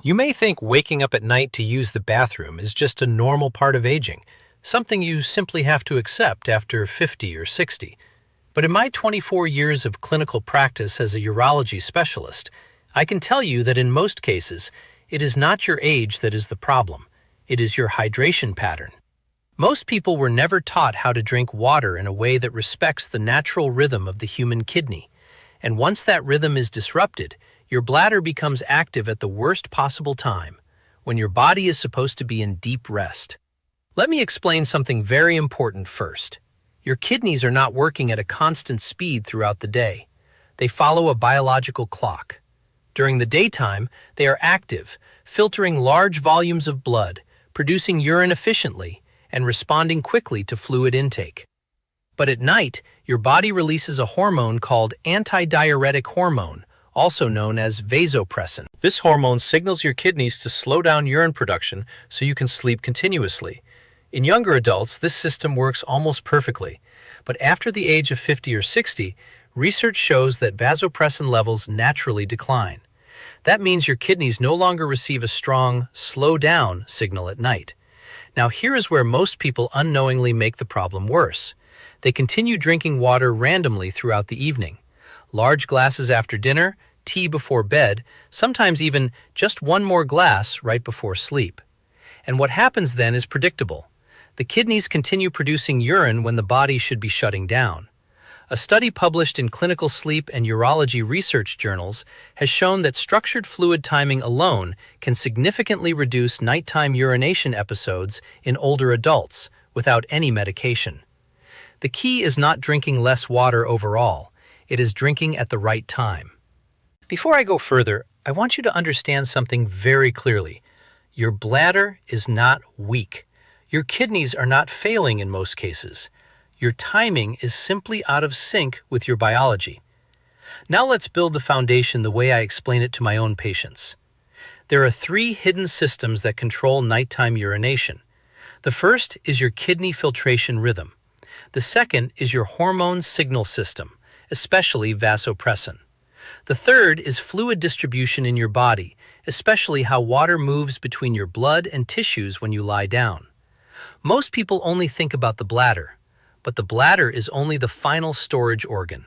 You may think waking up at night to use the bathroom is just a normal part of aging, something you simply have to accept after 50 or 60. But in my 24 years of clinical practice as a urology specialist, I can tell you that in most cases, it is not your age that is the problem. It is your hydration pattern. Most people were never taught how to drink water in a way that respects the natural rhythm of the human kidney. And once that rhythm is disrupted, your bladder becomes active at the worst possible time, when your body is supposed to be in deep rest. Let me explain something very important first. Your kidneys are not working at a constant speed throughout the day. They follow a biological clock. During the daytime, they are active, filtering large volumes of blood, producing urine efficiently, and responding quickly to fluid intake. But at night, your body releases a hormone called antidiuretic hormone, also known as vasopressin. This hormone signals your kidneys to slow down urine production so you can sleep continuously. In younger adults, this system works almost perfectly, but after the age of 50 or 60, research shows that vasopressin levels naturally decline. That means your kidneys no longer receive a strong, slow down signal at night. Now here is where most people unknowingly make the problem worse. They continue drinking water randomly throughout the evening. Large glasses after dinner, tea before bed, sometimes even just one more glass right before sleep. And what happens then is predictable. The kidneys continue producing urine when the body should be shutting down. A study published in Clinical Sleep and Urology research journals has shown that structured fluid timing alone can significantly reduce nighttime urination episodes in older adults without any medication. The key is not drinking less water overall, it is drinking at the right time. Before I go further, I want you to understand something very clearly. Your bladder is not weak. Your kidneys are not failing in most cases. Your timing is simply out of sync with your biology. Now let's build the foundation the way I explain it to my own patients. There are 3 hidden systems that control nighttime urination. The first is your kidney filtration rhythm. The second is your hormone signal system, especially vasopressin. The third is fluid distribution in your body, especially how water moves between your blood and tissues when you lie down. Most people only think about the bladder, but the bladder is only the final storage organ.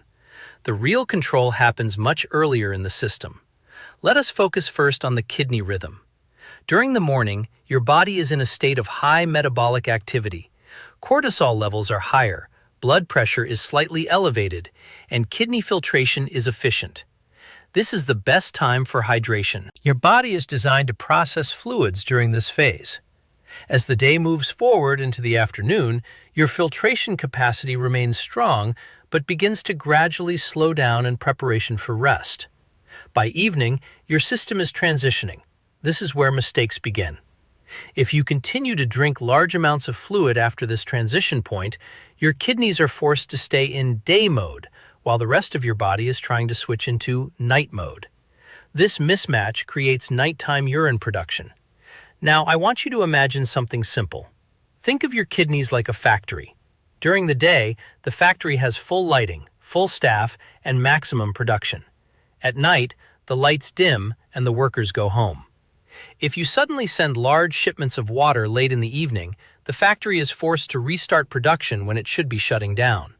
The real control happens much earlier in the system. Let us focus first on the kidney rhythm. During the morning, your body is in a state of high metabolic activity. Cortisol levels are higher, blood pressure is slightly elevated, and kidney filtration is efficient. This is the best time for hydration. Your body is designed to process fluids during this phase. As the day moves forward into the afternoon, your filtration capacity remains strong but begins to gradually slow down in preparation for rest. By evening, your system is transitioning. This is where mistakes begin. If you continue to drink large amounts of fluid after this transition point, your kidneys are forced to stay in day mode, while the rest of your body is trying to switch into night mode. This mismatch creates nighttime urine production. Now, I want you to imagine something simple. Think of your kidneys like a factory. During the day, the factory has full lighting, full staff, and maximum production. At night, the lights dim and the workers go home. If you suddenly send large shipments of water late in the evening, the factory is forced to restart production when it should be shutting down.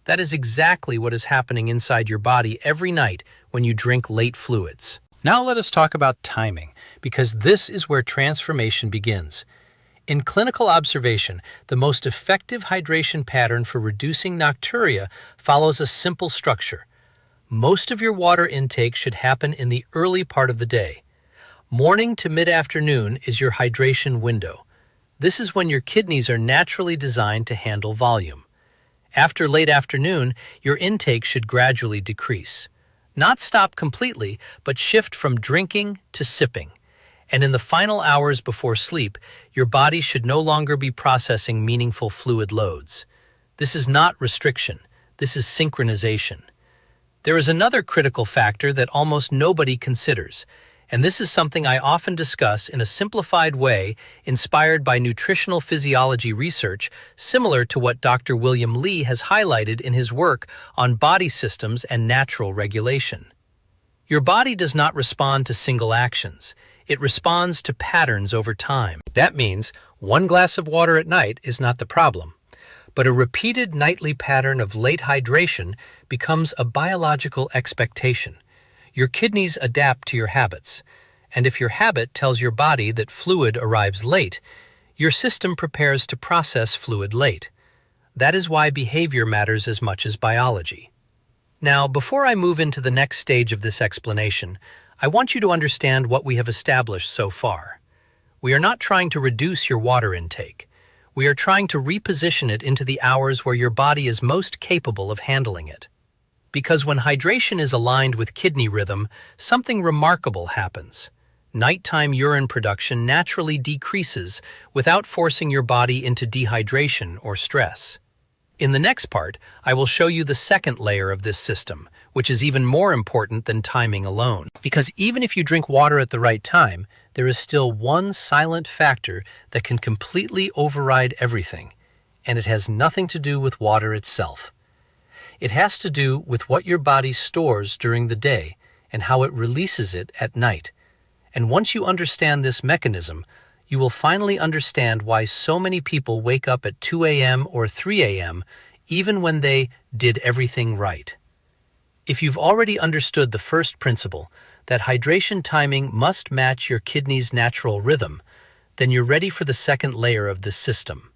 That is exactly what is happening inside your body every night when you drink late fluids. Now let us talk about timing, because this is where transformation begins. In clinical observation, the most effective hydration pattern for reducing nocturia follows a simple structure. Most of your water intake should happen in the early part of the day. Morning to mid-afternoon is your hydration window. This is when your kidneys are naturally designed to handle volume. After late afternoon, your intake should gradually decrease. Not stop completely, but shift from drinking to sipping. And in the final hours before sleep, your body should no longer be processing meaningful fluid loads. This is not restriction. This is synchronization. There is another critical factor that almost nobody considers, and this is something I often discuss in a simplified way inspired by nutritional physiology research similar to what Dr. William Li has highlighted in his work on body systems and natural regulation. Your body does not respond to single actions. It responds to patterns over time. That means one glass of water at night is not the problem, but a repeated nightly pattern of late hydration becomes a biological expectation. Your kidneys adapt to your habits, and if your habit tells your body that fluid arrives late, your system prepares to process fluid late. That is why behavior matters as much as biology. Now, before I move into the next stage of this explanation, I want you to understand what we have established so far. We are not trying to reduce your water intake. We are trying to reposition it into the hours where your body is most capable of handling it. Because when hydration is aligned with kidney rhythm, something remarkable happens. Nighttime urine production naturally decreases without forcing your body into dehydration or stress. In the next part, I will show you the second layer of this system, which is even more important than timing alone. Because even if you drink water at the right time, there is still one silent factor that can completely override everything, and it has nothing to do with water itself. It has to do with what your body stores during the day and how it releases it at night. And once you understand this mechanism, you will finally understand why so many people wake up at 2 a.m. or 3 a.m. even when they did everything right. If you've already understood the first principle, that hydration timing must match your kidney's natural rhythm, then you're ready for the second layer of this system.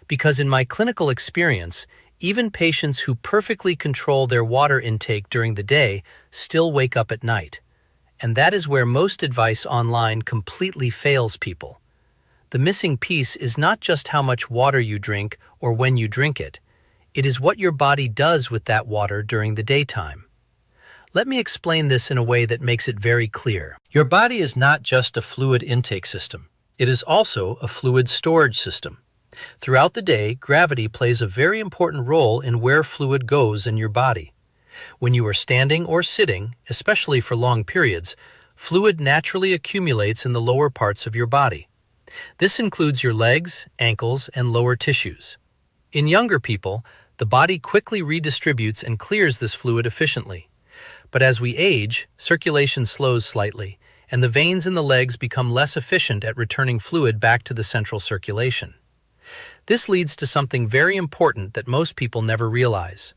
Because in my clinical experience, even patients who perfectly control their water intake during the day still wake up at night. And that is where most advice online completely fails people. The missing piece is not just how much water you drink or when you drink it. It is what your body does with that water during the daytime. Let me explain this in a way that makes it very clear. Your body is not just a fluid intake system. It is also a fluid storage system. Throughout the day, gravity plays a very important role in where fluid goes in your body. When you are standing or sitting, especially for long periods, fluid naturally accumulates in the lower parts of your body. This includes your legs, ankles, and lower tissues. In younger people, the body quickly redistributes and clears this fluid efficiently. But as we age, circulation slows slightly, and the veins in the legs become less efficient at returning fluid back to the central circulation. This leads to something very important that most people never realize.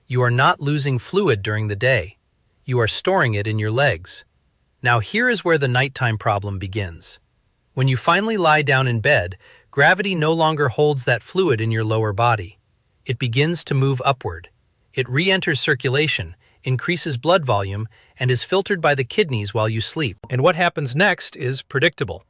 You are not losing fluid during the day. You are storing it in your legs. Now here is where the nighttime problem begins. When you finally lie down in bed, gravity no longer holds that fluid in your lower body. It begins to move upward. It re-enters circulation, increases blood volume, and is filtered by the kidneys while you sleep. And what happens next is predictable.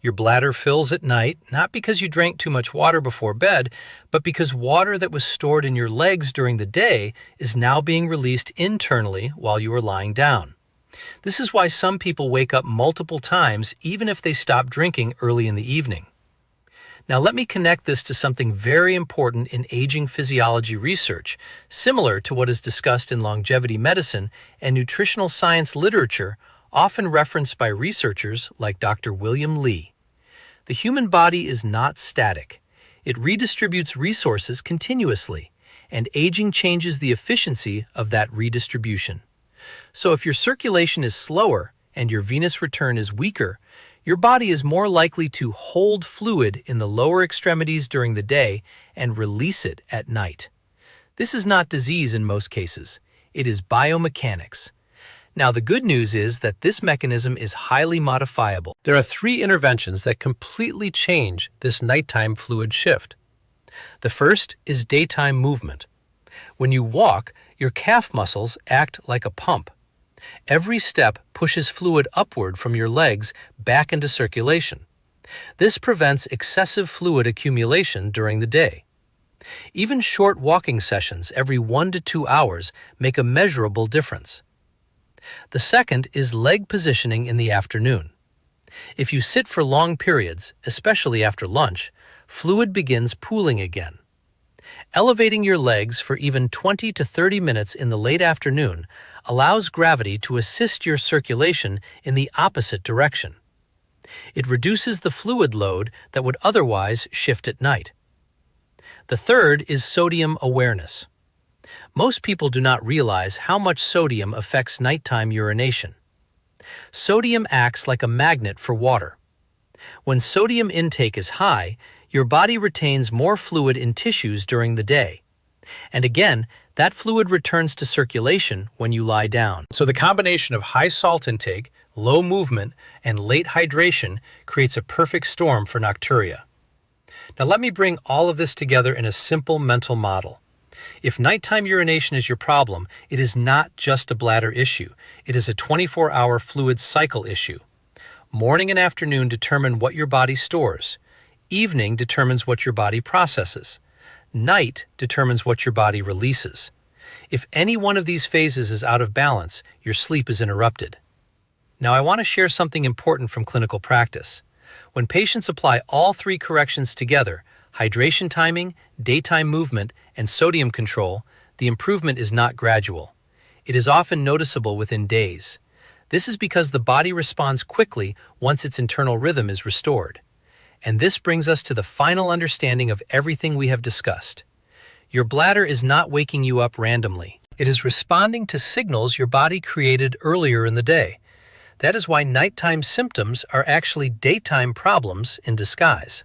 Your bladder fills at night, not because you drank too much water before bed, but because water that was stored in your legs during the day is now being released internally while you are lying down. This is why some people wake up multiple times even if they stop drinking early in the evening. Now let me connect this to something very important in aging physiology research, similar to what is discussed in longevity medicine and nutritional science literature, often referenced by researchers like Dr. William Li. The human body is not static. It redistributes resources continuously, and aging changes the efficiency of that redistribution. So if your circulation is slower and your venous return is weaker, your body is more likely to hold fluid in the lower extremities during the day and release it at night. This is not disease in most cases. It is biomechanics. Now, the good news is that this mechanism is highly modifiable. There are 3 interventions that completely change this nighttime fluid shift. The first is daytime movement. When you walk, your calf muscles act like a pump. Every step pushes fluid upward from your legs back into circulation. This prevents excessive fluid accumulation during the day. Even short walking sessions every 1 to 2 hours make a measurable difference. The second is leg positioning in the afternoon. If you sit for long periods, especially after lunch, fluid begins pooling again. Elevating your legs for even 20 to 30 minutes in the late afternoon allows gravity to assist your circulation in the opposite direction. It reduces the fluid load that would otherwise shift at night. The third is sodium awareness. Most people do not realize how much sodium affects nighttime urination. Sodium acts like a magnet for water. When sodium intake is high, your body retains more fluid in tissues during the day. And again, that fluid returns to circulation when you lie down. So the combination of high salt intake, low movement, and late hydration creates a perfect storm for nocturia. Now let me bring all of this together in a simple mental model. If nighttime urination is your problem, it is not just a bladder issue. It is a 24-hour fluid cycle issue. Morning and afternoon determine what your body stores. Evening determines what your body processes. Night determines what your body releases. If any one of these phases is out of balance, your sleep is interrupted. Now I want to share something important from clinical practice. When patients apply all three corrections together, hydration timing, daytime movement, and sodium control, the improvement is not gradual. It is often noticeable within days. This is because the body responds quickly once its internal rhythm is restored. And this brings us to the final understanding of everything we have discussed. Your bladder is not waking you up randomly. It is responding to signals your body created earlier in the day. That is why nighttime symptoms are actually daytime problems in disguise.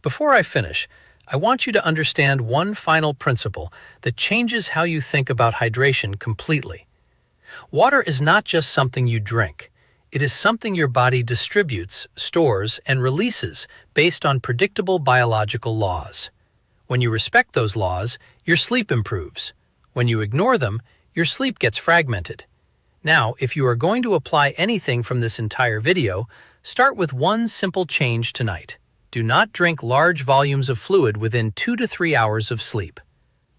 Before I finish, I want you to understand one final principle that changes how you think about hydration completely. Water is not just something you drink. It is something your body distributes, stores, and releases based on predictable biological laws. When you respect those laws, your sleep improves. When you ignore them, your sleep gets fragmented. Now, if you are going to apply anything from this entire video, start with one simple change tonight. Do not drink large volumes of fluid within 2 to 3 hours of sleep.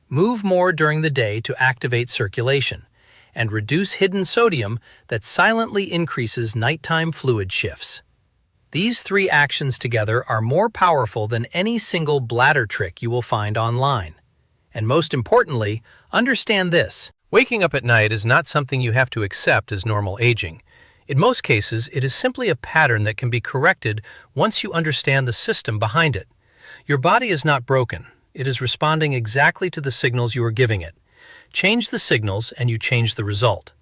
Move more during the day to activate circulation, and reduce hidden sodium that silently increases nighttime fluid shifts. These three actions together are more powerful than any single bladder trick you will find online. And most importantly, understand this. Waking up at night is not something you have to accept as normal aging. In most cases, it is simply a pattern that can be corrected once you understand the system behind it. Your body is not broken. It is responding exactly to the signals you are giving it. Change the signals and you change the result.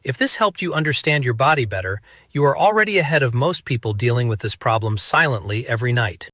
If this helped you understand your body better, you are already ahead of most people dealing with this problem silently every night.